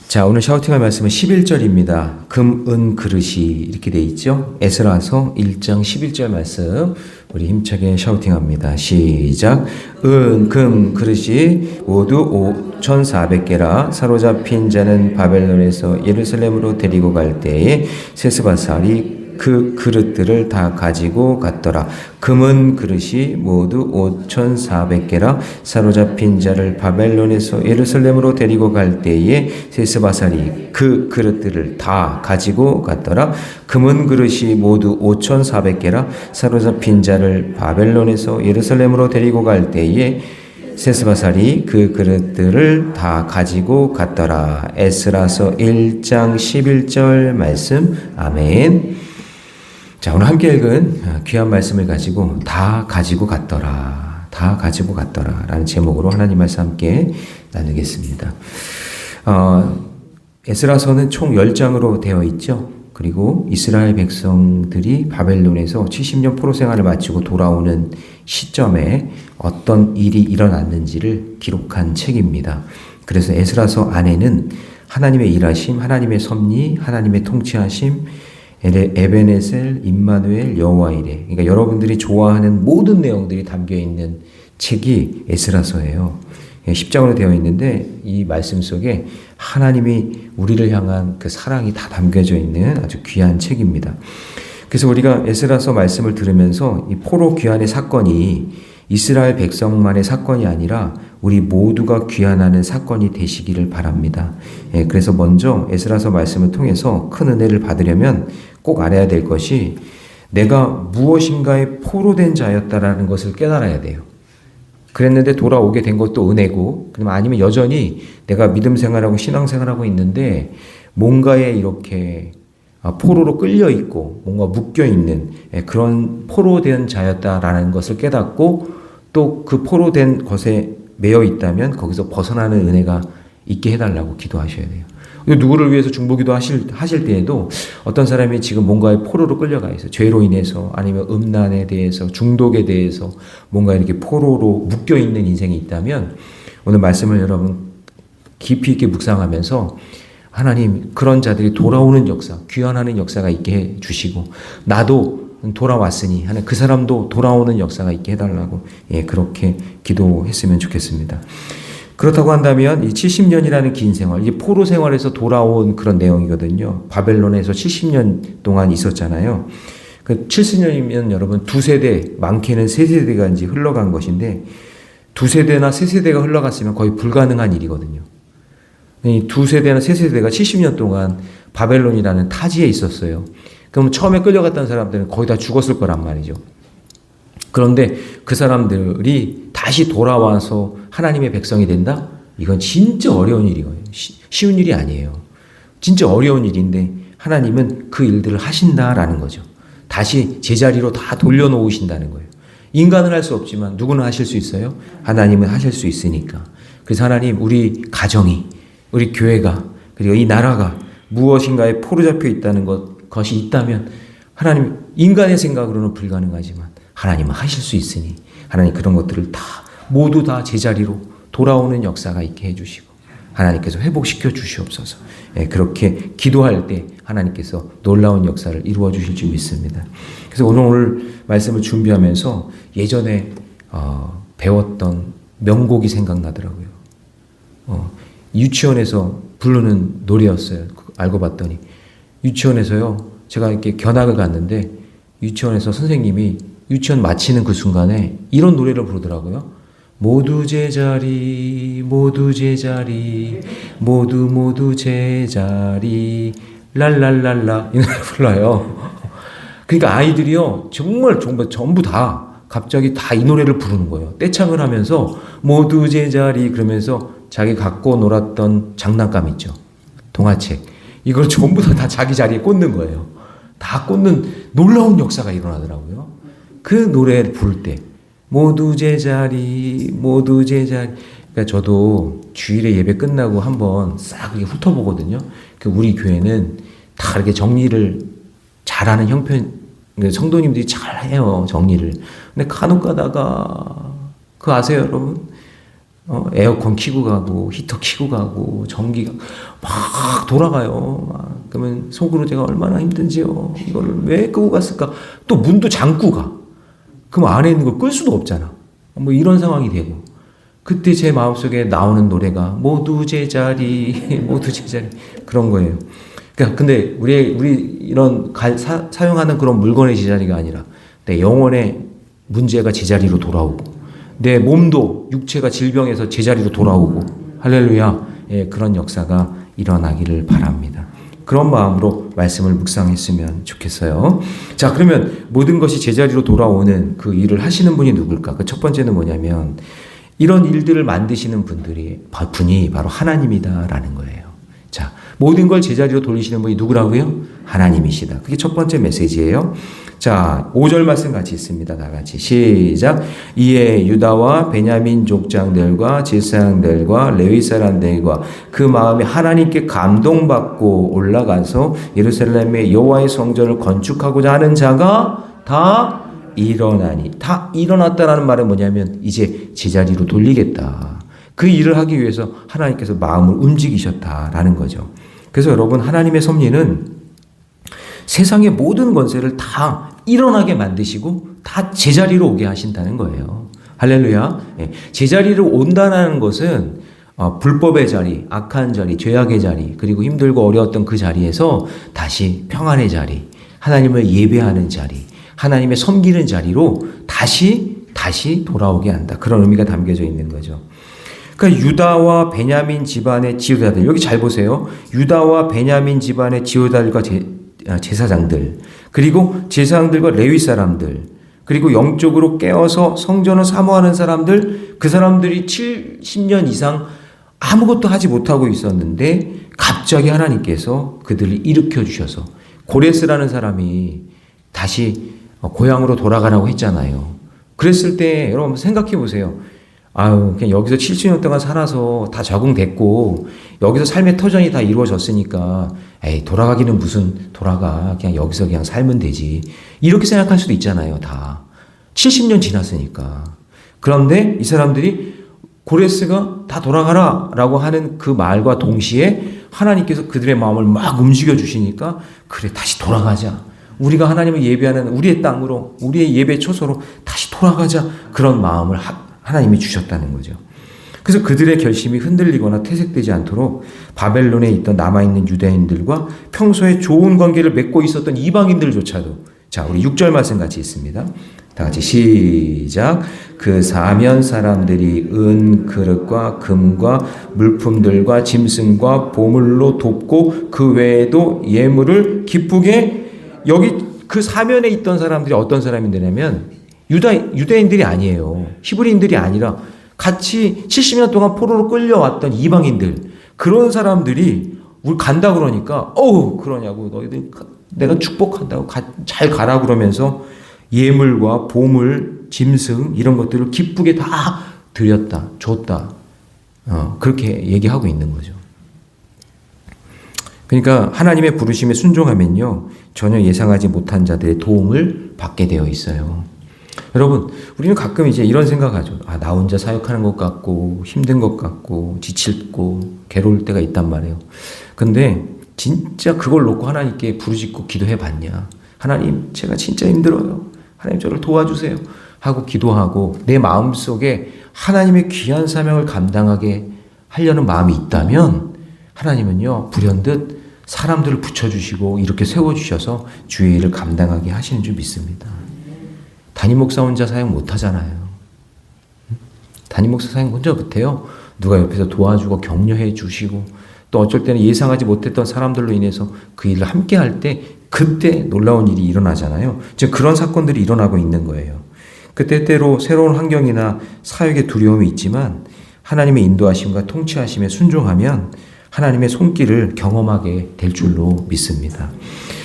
자, 오늘 샤우팅할 말씀은 11절입니다. 금, 은, 그릇이 이렇게 돼 있죠. 에스라서 1장 11절 말씀 우리 힘차게 샤우팅합니다. 시작. 은, 금, 그릇이 모두 5,400개라. 사로잡힌 자는 바벨론에서 예루살렘으로 데리고 갈 때에 세스바살이 그 그릇들을 다 가지고 갔더라. 금은 그릇이 모두 5,400개라. 사로잡힌 자를 바벨론에서 예루살렘으로 데리고 갈 때에 세스바살이 그 그릇들을 다 가지고 갔더라. 금은 그릇이 모두 5,400개라. 사로잡힌 자를 바벨론에서 예루살렘으로 데리고 갈 때에 세스바살이 그 그릇들을 다 가지고 갔더라. 에스라서 1장 11절 말씀. 아멘. 자, 오늘 함께 읽은 귀한 말씀을 가지고 다 가지고 갔더라. 다 가지고 갔더라. 라는 제목으로 하나님 말씀 함께 나누겠습니다. 에스라서는 총 10장으로 되어 있죠. 그리고 이스라엘 백성들이 바벨론에서 70년 포로 생활을 마치고 돌아오는 시점에 어떤 일이 일어났는지를 기록한 책입니다. 그래서 에스라서 안에는 하나님의 일하심, 하나님의 섭리, 하나님의 통치하심, 에베네셀, 임마누엘, 여호와이레. 그러니까 여러분들이 좋아하는 모든 내용들이 담겨 있는 책이 에스라서예요. 10장으로 되어 있는데 이 말씀 속에 하나님이 우리를 향한 그 사랑이 다 담겨져 있는 아주 귀한 책입니다. 그래서 우리가 에스라서 말씀을 들으면서 이 포로 귀환의 사건이 이스라엘 백성만의 사건이 아니라 우리 모두가 귀환하는 사건이 되시기를 바랍니다. 그래서 먼저 에스라서 말씀을 통해서 큰 은혜를 받으려면 꼭 알아야 될 것이 내가 무엇인가에 포로된 자였다라는 것을 깨달아야 돼요. 그랬는데 돌아오게 된 것도 은혜고, 아니면 여전히 내가 믿음 생활하고 신앙 생활하고 있는데 뭔가에 이렇게 포로로 끌려 있고 뭔가 묶여 있는 그런 포로된 자였다라는 것을 깨닫고 또 그 포로된 것에 매여 있다면 거기서 벗어나는 은혜가 있게 해달라고 기도하셔야 돼요. 누구를 위해서 중보기도 하실 때에도 어떤 사람이 지금 뭔가에 포로로 끌려가 있어요. 죄로 인해서 아니면 음란에 대해서 중독에 대해서 뭔가 이렇게 포로로 묶여 있는 인생이 있다면 오늘 말씀을 여러분 깊이 있게 묵상하면서 하나님 그런 자들이 돌아오는 역사, 귀환하는 역사가 있게 해 주시고 나도 돌아왔으니 하는 그 사람도 돌아오는 역사가 있게 해달라고 그렇게 기도했으면 좋겠습니다. 그렇다고 한다면 이 70년이라는 긴 생활, 이게 포로 생활에서 돌아온 그런 내용이거든요. 바벨론에서 70년 동안 있었잖아요. 그 70년이면 여러분 두 세대, 많게는 세 세대가 이제 흘러간 것인데 두 세대나 세 세대가 흘러갔으면 거의 불가능한 일이거든요. 이 두 세대나 세 세대가 70년 동안 바벨론이라는 타지에 있었어요. 그럼 처음에 끌려갔던 사람들은 거의 다 죽었을 거란 말이죠. 그런데 그 사람들이 다시 돌아와서 하나님의 백성이 된다? 이건 진짜 어려운 일이에요. 쉬운 일이 아니에요. 진짜 어려운 일인데 하나님은 그 일들을 하신다라는 거죠. 다시 제자리로 다 돌려놓으신다는 거예요. 인간은 할 수 없지만 누구는 하실 수 있어요? 하나님은 하실 수 있으니까. 그래서 하나님 우리 가정이, 우리 교회가, 그리고 이 나라가 무엇인가에 포로 잡혀 있다는 것이 있다면 하나님 인간의 생각으로는 불가능하지만 하나님은 하실 수 있으니 하나님 그런 것들을 다 모두 다 제자리로 돌아오는 역사가 있게 해주시고 하나님께서 회복시켜 주시옵소서. 그렇게 기도할 때 하나님께서 놀라운 역사를 이루어 주실 줄 믿습니다. 그래서 오늘 말씀을 준비하면서 예전에 배웠던 명곡이 생각나더라고요. 유치원에서 부르는 노래였어요. 알고 봤더니 유치원에서요. 제가 이렇게 견학을 갔는데 유치원에서 선생님이 유치원 마치는 그 순간에 이런 노래를 부르더라고요. 모두 제자리, 모두 제자리, 모두 제자리, 랄랄랄라 이 노래 불러요. 그러니까 아이들이요 정말 전부 다 갑자기 다 이 노래를 부르는 거예요. 떼창을 하면서 모두 제자리 그러면서 자기 갖고 놀았던 장난감 있죠. 동화책. 이걸 전부 다 자기 자리에 꽂는 거예요. 다 꽂는 놀라운 역사가 일어나더라고요. 그 노래를 부를 때 모두 제자리, 모두 제자리. 그러니까 저도 주일에 예배 끝나고 한번 싹 훑어보거든요. 우리 교회는 다 이렇게 정리를 잘하는 형편, 성도님들이 잘해요 정리를. 근데 간혹 가다가 그거 아세요 여러분? 에어컨 키고 가고 히터 키고 가고 전기가 막 돌아가요. 그러면 속으로 제가 얼마나 힘든지요. 이걸 왜 끄고 갔을까? 또 문도 잠고 가. 그럼 안에 있는 걸 끌 수도 없잖아. 뭐 이런 상황이 되고 그때 제 마음속에 나오는 노래가 모두 제자리 모두 제자리 그런 거예요. 그러니까 근데 우리 이런 사용하는 그런 물건의 제자리가 아니라 내 영혼의 문제가 제자리로 돌아오고 내 몸도 육체가 질병에서 제자리로 돌아오고 할렐루야. 예, 그런 역사가 일어나기를 바랍니다. 그런 마음으로 말씀을 묵상했으면 좋겠어요. 자, 그러면 모든 것이 제자리로 돌아오는 그 일을 하시는 분이 누굴까? 그 첫 번째는 뭐냐면 이런 일들을 만드시는 분이 바로 하나님이다라는 거예요. 자, 모든 걸 제자리로 돌리시는 분이 누구라고요? 하나님이시다. 그게 첫 번째 메시지예요. 자, 5절 말씀 같이 있습니다. 다 같이 시작. 이에 유다와 베냐민 족장들과 제사장들과 레위 사람들과 그 마음에 하나님께 감동받고 올라가서 예루살렘의 여호와의 성전을 건축하고자 하는 자가 다 일어나니. 다 일어났다라는 말은 뭐냐면 이제 제자리로 돌리겠다. 그 일을 하기 위해서 하나님께서 마음을 움직이셨다라는 거죠. 그래서 여러분, 하나님의 섭리는 세상의 모든 권세를 다 일어나게 만드시고 다 제자리로 오게 하신다는 거예요. 할렐루야. 제자리로 온다는 것은 불법의 자리, 악한 자리, 죄악의 자리, 그리고 힘들고 어려웠던 그 자리에서 다시 평안의 자리, 하나님을 예배하는 자리, 하나님의 섬기는 자리로 다시 돌아오게 한다. 그런 의미가 담겨져 있는 거죠. 그러니까 유다와 베냐민 집안의 지도자들, 여기 잘 보세요. 유다와 베냐민 집안의 지도자들과 제사장들, 그리고 제사장들과 레위 사람들, 그리고 영적으로 깨어서 성전을 사모하는 사람들, 그 사람들이 70년 이상 아무것도 하지 못하고 있었는데 갑자기 하나님께서 그들을 일으켜 주셔서 고레스라는 사람이 다시 고향으로 돌아가라고 했잖아요. 그랬을 때 여러분 생각해 보세요. 그냥 여기서 70년 동안 살아서 다 적응됐고, 여기서 삶의 터전이 다 이루어졌으니까, 돌아가기는 무슨 돌아가. 그냥 여기서 그냥 살면 되지. 이렇게 생각할 수도 있잖아요, 다. 70년 지났으니까. 그런데 이 사람들이 고레스가 다 돌아가라 라고 하는 그 말과 동시에 하나님께서 그들의 마음을 막 움직여 주시니까, 그래, 다시 돌아가자. 우리가 하나님을 예배하는 우리의 땅으로, 우리의 예배 초소로 다시 돌아가자. 그런 마음을 하나님이 주셨다는 거죠. 그래서 그들의 결심이 흔들리거나 퇴색되지 않도록 바벨론에 있던 남아있는 유대인들과 평소에 좋은 관계를 맺고 있었던 이방인들조차도, 자, 우리 6절 말씀 같이 있습니다. 다 같이 시작. 그 사면 사람들이 은 그릇과 금과 물품들과 짐승과 보물로 돕고 그 외에도 예물을 기쁘게, 여기 그 사면에 있던 사람들이 어떤 사람인데냐면 유대인들이 아니에요. 히브리인들이 아니라 같이 70년 동안 포로로 끌려왔던 이방인들, 그런 사람들이 우리 간다 그러니까 그러냐고, 너희들 내가 축복한다고 잘 가라 그러면서 예물과 보물, 짐승 이런 것들을 기쁘게 다 드렸다, 줬다. 그렇게 얘기하고 있는 거죠. 그러니까 하나님의 부르심에 순종하면요, 전혀 예상하지 못한 자들의 도움을 받게 되어 있어요. 여러분, 우리는 가끔 이제 이런 생각하죠. 나 혼자 사역하는 것 같고 힘든 것 같고 지칠고 괴로울 때가 있단 말이에요. 근데 진짜 그걸 놓고 하나님께 부르짖고 기도해 봤냐? 하나님, 제가 진짜 힘들어요. 하나님, 저를 도와주세요. 하고 기도하고 내 마음속에 하나님의 귀한 사명을 감당하게 하려는 마음이 있다면 하나님은요, 불현듯 사람들을 붙여주시고 이렇게 세워주셔서 주의 일을 감당하게 하시는 줄 믿습니다. 담임 목사 혼자 사역 못 하잖아요. 담임 목사 사역 혼자 못해요. 누가 옆에서 도와주고 격려해 주시고, 또 어쩔 때는 예상하지 못했던 사람들로 인해서 그 일을 함께 할 때 그때 놀라운 일이 일어나잖아요. 즉 그런 사건들이 일어나고 있는 거예요. 그때 때로 새로운 환경이나 사역의 두려움이 있지만 하나님의 인도하심과 통치하심에 순종하면 하나님의 손길을 경험하게 될 줄로 믿습니다.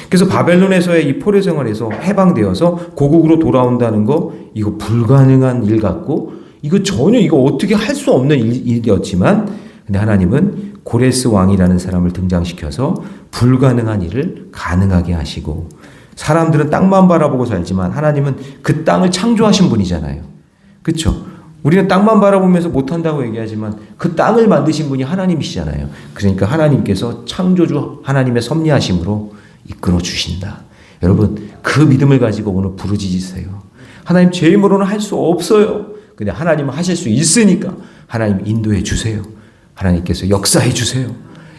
그래서 바벨론에서의 이 포로 생활에서 해방되어서 고국으로 돌아온다는 거, 이거 불가능한 일 같고, 이거 전혀 어떻게 할 수 없는 일이었지만, 근데 하나님은 고레스 왕이라는 사람을 등장시켜서 불가능한 일을 가능하게 하시고, 사람들은 땅만 바라보고 살지만 하나님은 그 땅을 창조하신 분이잖아요. 그렇죠? 우리는 땅만 바라보면서 못한다고 얘기하지만 그 땅을 만드신 분이 하나님이시잖아요. 그러니까 하나님께서 창조주 하나님의 섭리하심으로 이끌어 주신다. 여러분, 그 믿음을 가지고 오늘 부르짖으세요. 하나님, 제 힘으로는 할 수 없어요. 근데 하나님은 하실 수 있으니까 하나님 인도해 주세요. 하나님께서 역사해 주세요.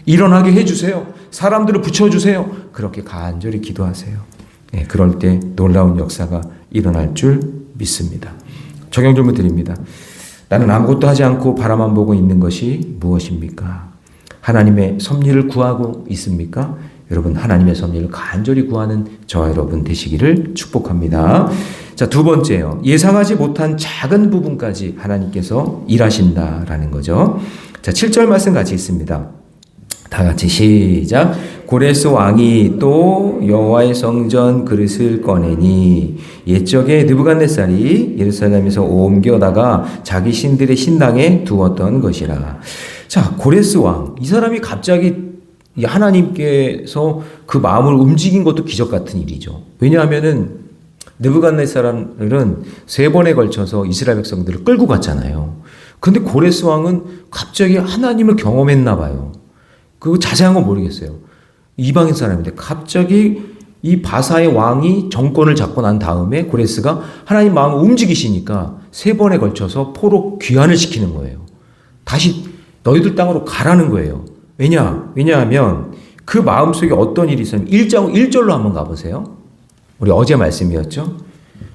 일어나게 해 주세요. 사람들을 붙여주세요. 그렇게 간절히 기도하세요. 네, 그럴 때 놀라운 역사가 일어날 줄 믿습니다. 적용 질문 드립니다. 나는 아무것도 하지 않고 바라만 보고 있는 것이 무엇입니까? 하나님의 섭리를 구하고 있습니까? 여러분, 하나님의 섭리를 간절히 구하는 저와 여러분 되시기를 축복합니다. 자, 두 번째요. 예상하지 못한 작은 부분까지 하나님께서 일하신다라는 거죠. 자, 7절 말씀 같이 있습니다. 다 같이 시작. 고레스 왕이 또 여호와의 성전 그릇을 꺼내니 옛적에 느부갓네살이 예루살렘에서 옮겨다가 자기 신들의 신당에 두었던 것이라. 자, 고레스 왕, 이 사람이 갑자기 하나님께서 그 마음을 움직인 것도 기적 같은 일이죠. 왜냐하면은 느부갓네살은 3번에 걸쳐서 이스라엘 백성들을 끌고 갔잖아요. 근데 고레스 왕은 갑자기 하나님을 경험했나 봐요. 그거 자세한 건 모르겠어요. 이방인 사람인데 갑자기 이 바사의 왕이 정권을 잡고 난 다음에 고레스가 하나님 마음을 움직이시니까 3번에 걸쳐서 포로 귀환을 시키는 거예요. 다시 너희들 땅으로 가라는 거예요. 왜냐하면 그 마음속에 어떤 일이 있었냐면 1절로 한번 가보세요. 우리 어제 말씀이었죠.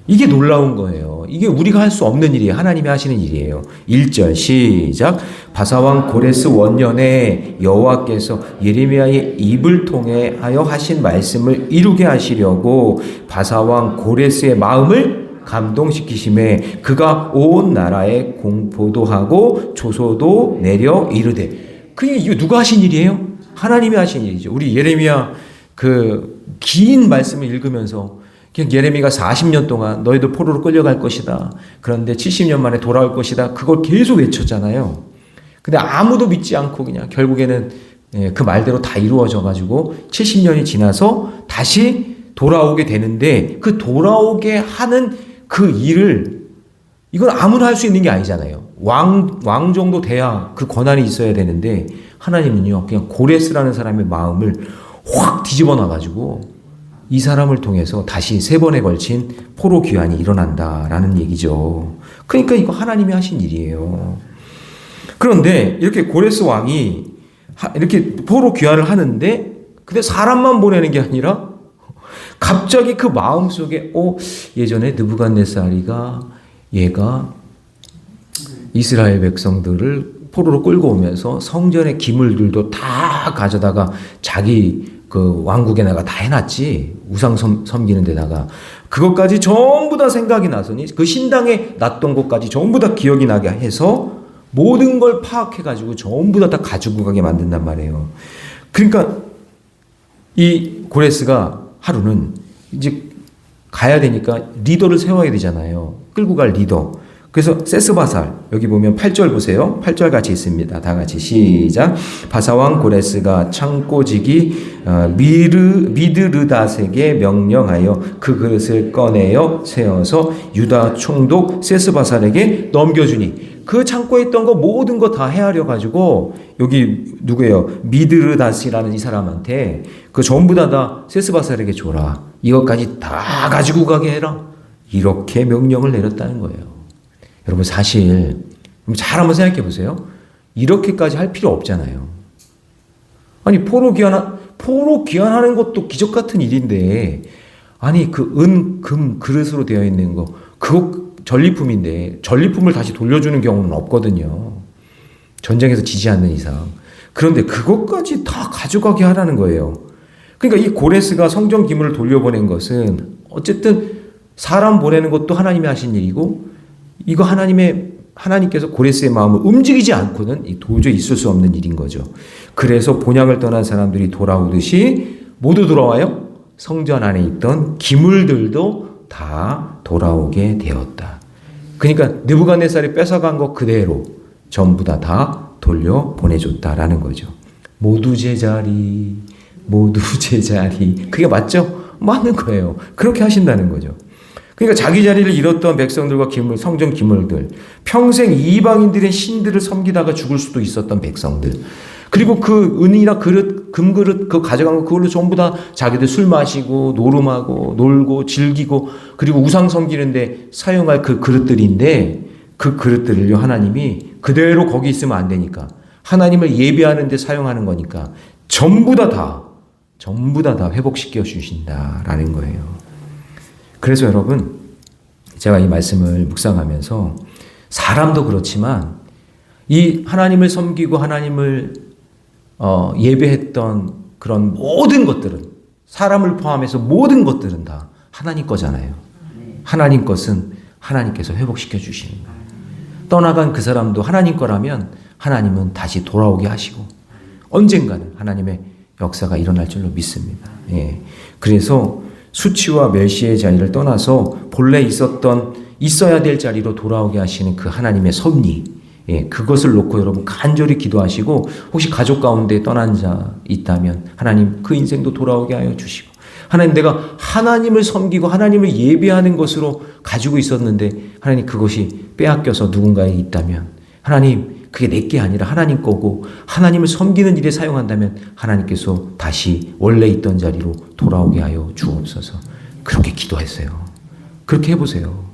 이게 놀라운 거예요. 이게 우리가 할 수 없는 일이에요. 하나님이 하시는 일이에요. 1절 시작. 바사왕 고레스 원년에 여호와께서 예레미야의 입을 통해 하여 하신 말씀을 이루게 하시려고 바사왕 고레스의 마음을 감동시키심에 그가 온 나라에 공포도 하고 조소도 내려 이르되. 이거 누가 하신 일이에요? 하나님이 하신 일이죠. 우리 예레미야 그 긴 말씀을 읽으면서 예레미야가 40년 동안 너희들 포로로 끌려갈 것이다. 그런데 70년 만에 돌아올 것이다. 그걸 계속 외쳤잖아요. 근데 아무도 믿지 않고 그냥 결국에는 그 말대로 다 이루어져 가지고 70년이 지나서 다시 돌아오게 되는데 그 돌아오게 하는 그 일을 이건 아무나 할 수 있는 게 아니잖아요. 왕 정도 돼야 그 권한이 있어야 되는데 하나님은요 그냥 고레스라는 사람의 마음을 확 뒤집어 놔가지고 이 사람을 통해서 다시 3번에 걸친 포로 귀환이 일어난다라는 얘기죠. 그러니까 이거 하나님이 하신 일이에요. 그런데 이렇게 고레스 왕이 이렇게 포로 귀환을 하는데 근데 사람만 보내는 게 아니라 갑자기 그 마음속에 예전에 느부갓네살이가 얘가 이스라엘 백성들을 포로로 끌고 오면서 성전의 기물들도 다 가져다가 자기 그 왕국에다가 다 해놨지. 우상 섬기는 데다가. 그것까지 전부 다 생각이 나서니 그 신당에 놨던 것까지 전부 다 기억이 나게 해서 모든 걸 파악해가지고 전부 다 가지고 가게 만든단 말이에요. 그러니까 이 고레스가 하루는 이제 가야 되니까 리더를 세워야 되잖아요. 끌고 갈 리더. 그래서 세스바살 여기 보면 8절 보세요. 8절 같이 있습니다. 다 같이 시작. 바사왕 고레스가 창고지기 미드르닷에게 명령하여 그 그릇을 꺼내어 세워서 유다 총독 세스바살에게 넘겨주니 그 창고에 있던 거 모든 거 다 헤아려 가지고 여기 누구예요? 미드르닷이라는 이 사람한테 그 전부 다 세스바살에게 줘라. 이것까지 다 가지고 가게 해라. 이렇게 명령을 내렸다는 거예요. 여러분 사실 잘 한번 생각해 보세요. 이렇게까지 할 필요 없잖아요. 아니 포로 귀환하는 것도 기적 같은 일인데 아니 그 은, 금 그릇으로 되어 있는 거 그거 전리품인데 전리품을 다시 돌려주는 경우는 없거든요. 전쟁에서 지지 않는 이상. 그런데 그것까지 다 가져가게 하라는 거예요. 그러니까 이 고레스가 성전 기물을 돌려보낸 것은 어쨌든 사람 보내는 것도 하나님이 하신 일이고 이거 하나님께서 고레스의 마음을 움직이지 않고는 도저히 있을 수 없는 일인 거죠. 그래서 본향을 떠난 사람들이 돌아오듯이 모두 돌아와요. 성전 안에 있던 기물들도 다 돌아오게 되었다. 그러니까 느부갓네살이 뺏어간 것 그대로 전부 다 돌려 보내줬다라는 거죠. 모두 제자리, 모두 제자리. 그게 맞죠? 맞는 거예요. 그렇게 하신다는 거죠. 그러니까 자기 자리를 잃었던 백성들과 성전 기물들, 평생 이방인들의 신들을 섬기다가 죽을 수도 있었던 백성들, 그리고 그 은이나 그릇, 금그릇 그 가져간 거 그걸로 전부 다 자기들 술 마시고 노름하고 놀고 즐기고 그리고 우상 섬기는데 사용할 그 그릇들인데 그 그릇들을요 하나님이 그대로 거기 있으면 안 되니까 하나님을 예배하는 데 사용하는 거니까 전부 다 회복시켜 주신다라는 거예요. 그래서 여러분 제가 이 말씀을 묵상하면서 사람도 그렇지만 이 하나님을 섬기고 하나님을 예배했던 그런 모든 것들은 사람을 포함해서 모든 것들은 다 하나님 거잖아요. 하나님 것은 하나님께서 회복시켜 주시는 거예요. 떠나간 그 사람도 하나님 거라면 하나님은 다시 돌아오게 하시고 언젠가는 하나님의 역사가 일어날 줄로 믿습니다. 예. 그래서 수치와 멸시의 자리를 떠나서 본래 있어야 될 자리로 돌아오게 하시는 그 하나님의 섭리, 예, 그것을 놓고 여러분 간절히 기도하시고 혹시 가족 가운데 떠난 자 있다면 하나님 그 인생도 돌아오게 하여 주시고 하나님 내가 하나님을 섬기고 하나님을 예배하는 것으로 가지고 있었는데 하나님 그것이 빼앗겨서 누군가에 있다면 하나님 그게 내게 아니라 하나님 거고 하나님을 섬기는 일에 사용한다면 하나님께서 다시 원래 있던 자리로 돌아오게 하여 주옵소서. 그렇게 기도했어요. 그렇게 해보세요.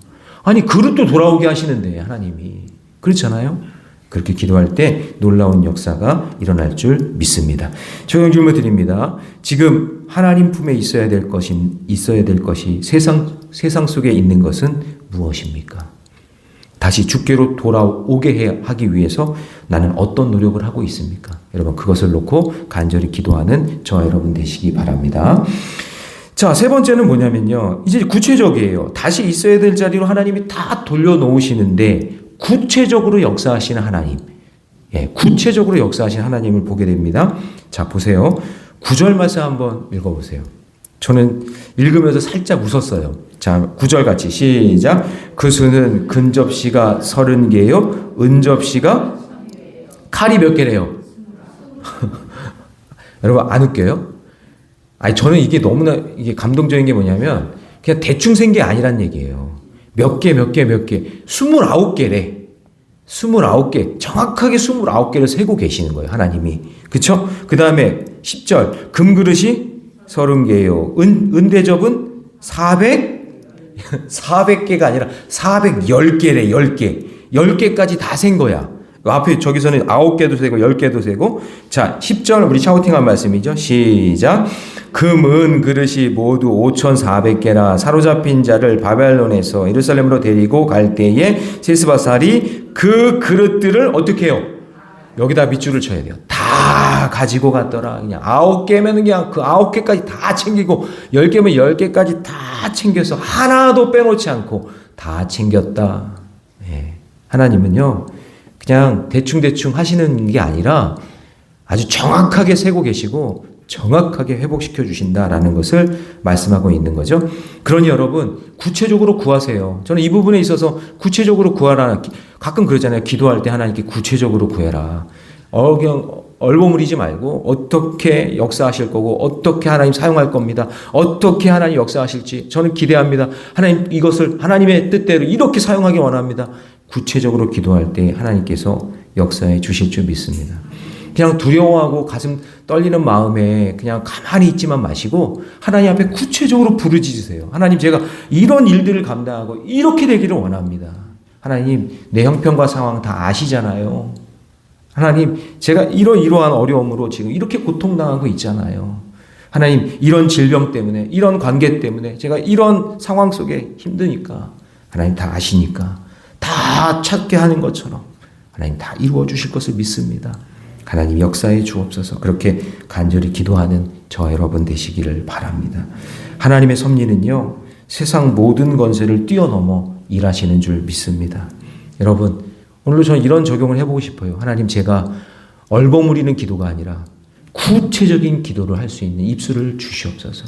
아니 그릇도 돌아오게 하시는데 하나님이 그렇잖아요. 그렇게 기도할 때 놀라운 역사가 일어날 줄 믿습니다. 적용 질문 드립니다. 지금 하나님 품에 있어야 될 것이 세상 속에 있는 것은 무엇입니까? 다시 주께로 돌아오게 하기 위해서 나는 어떤 노력을 하고 있습니까? 여러분 그것을 놓고 간절히 기도하는 저와 여러분 되시기 바랍니다. 자, 세 번째는 뭐냐면요. 이제 구체적이에요. 다시 있어야 될 자리로 하나님이 다 돌려놓으시는데 구체적으로 역사하시는 하나님. 예, 구체적으로 역사하시는 하나님을 보게 됩니다. 자, 보세요. 9절 말씀 한번 읽어보세요. 저는 읽으면서 살짝 웃었어요. 자, 9절 같이 시작. 그 수는 근접시가 30개요. 은접시가 칼이 몇 개래요? 여러분 안 웃겨요? 아니 저는 이게 너무나 감동적인 게 뭐냐면 그냥 대충 센 게 아니란 얘기예요. 몇 개 29개래. 29개. 정확하게 29개를 세고 계시는 거예요. 하나님이. 그쵸? 그 다음에 10절. 금그릇이 30개요. 은대접은 400개가 아니라 410개래. 10개. 10개까지 다 센 거야. 앞에 저기서는 9개도 세고 10개도 세고. 자, 10절 우리 샤우팅한 말씀이죠. 시작. 금은 그릇이 모두 5,400개라 사로잡힌 자를 바벨론에서 예루살렘으로 데리고 갈 때에 세스바살이 그 그릇들을 어떻게 해요? 여기다 밑줄을 쳐야 돼요. 다 가지고 갔더라. 그냥 9개면 그냥 그 9개까지 다 챙기고 10개면 10개까지 다 챙겨서 하나도 빼놓지 않고 다 챙겼다. 네. 하나님은요. 그냥 대충 하시는 게 아니라 아주 정확하게 세고 계시고 정확하게 회복시켜 주신다라는 것을 말씀하고 있는 거죠. 그러니 여러분 구체적으로 구하세요. 저는 이 부분에 있어서 구체적으로 구하라. 가끔 그러잖아요. 기도할 때 하나님께 구체적으로 구해라. 얼버무리지 말고 어떻게 역사하실 거고 어떻게 하나님 사용할 겁니다. 어떻게 하나님 역사하실지 저는 기대합니다. 하나님 이것을 하나님의 뜻대로 이렇게 사용하기 원합니다. 구체적으로 기도할 때 하나님께서 역사해 주실 줄 믿습니다. 그냥 두려워하고 가슴 떨리는 마음에 그냥 가만히 있지만 마시고 하나님 앞에 구체적으로 부르짖으세요. 하나님 제가 이런 일들을 감당하고 이렇게 되기를 원합니다. 하나님 내 형편과 상황 다 아시잖아요. 하나님 제가 이러한 어려움으로 지금 이렇게 고통당하고 있잖아요. 하나님 이런 질병 때문에 이런 관계 때문에 제가 이런 상황 속에 힘드니까 하나님 다 아시니까 다 찾게 하는 것처럼 하나님 다 이루어 주실 것을 믿습니다. 하나님 역사해 주옵소서. 그렇게 간절히 기도하는 저 여러분 되시기를 바랍니다. 하나님의 섭리는요. 세상 모든 권세를 뛰어넘어 일하시는 줄 믿습니다. 여러분 오늘도 저는 이런 적용을 해보고 싶어요. 하나님 제가 얼버무리는 기도가 아니라 구체적인 기도를 할 수 있는 입술을 주시옵소서.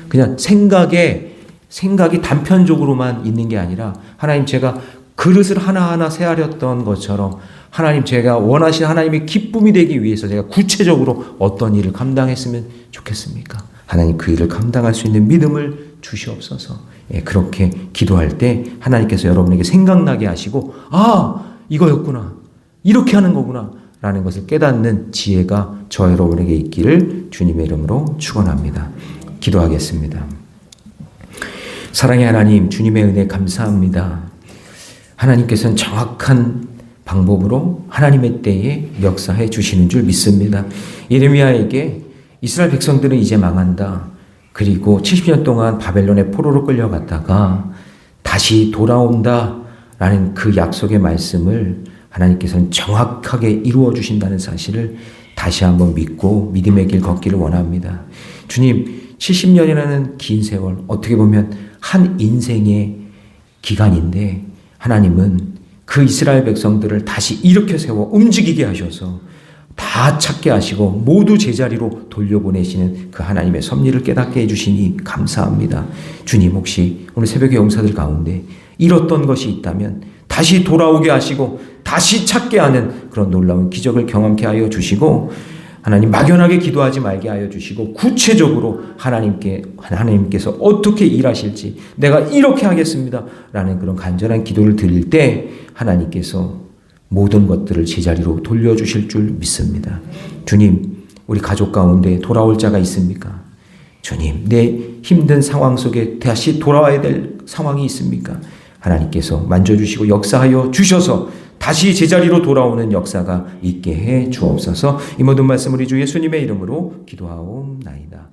그냥 생각이 단편적으로만 있는 게 아니라 하나님 제가 그릇을 하나하나 세하렸던 것처럼 하나님 제가 원하시는 하나님의 기쁨이 되기 위해서 제가 구체적으로 어떤 일을 감당했으면 좋겠습니까? 하나님 그 일을 감당할 수 있는 믿음을 주시옵소서. 예, 그렇게 기도할 때 하나님께서 여러분에게 생각나게 하시고 이거였구나. 이렇게 하는 거구나. 라는 것을 깨닫는 지혜가 저 여러분에게 있기를 주님의 이름으로 축원합니다. 기도하겠습니다. 사랑의 하나님, 주님의 은혜 감사합니다. 하나님께서는 정확한 방법으로 하나님의 때에 역사해 주시는 줄 믿습니다. 예레미야에게 이스라엘 백성들은 이제 망한다. 그리고 70년 동안 바벨론의 포로로 끌려갔다가 다시 돌아온다. 라는 그 약속의 말씀을 하나님께서는 정확하게 이루어 주신다는 사실을 다시 한번 믿고 믿음의 길 걷기를 원합니다. 주님, 70년이라는 긴 세월, 어떻게 보면 한 인생의 기간인데 하나님은 그 이스라엘 백성들을 다시 일으켜 세워 움직이게 하셔서 다 찾게 하시고 모두 제자리로 돌려보내시는 그 하나님의 섭리를 깨닫게 해주시니 감사합니다. 주님, 혹시 오늘 새벽의 용사들 가운데 잃었던 것이 있다면 다시 돌아오게 하시고 다시 찾게 하는 그런 놀라운 기적을 경험케 하여 주시고, 하나님 막연하게 기도하지 말게 하여 주시고 구체적으로 하나님께서 어떻게 일하실지 내가 이렇게 하겠습니다 라는 그런 간절한 기도를 드릴 때 하나님께서 모든 것들을 제자리로 돌려주실 줄 믿습니다. 주님, 우리 가족 가운데 돌아올 자가 있습니까? 주님, 내 힘든 상황 속에 다시 돌아와야 될 상황이 있습니까? 하나님께서 만져주시고 역사하여 주셔서 다시 제자리로 돌아오는 역사가 있게 해 주옵소서. 이 모든 말씀 우리 주 예수님의 이름으로 기도하옵나이다.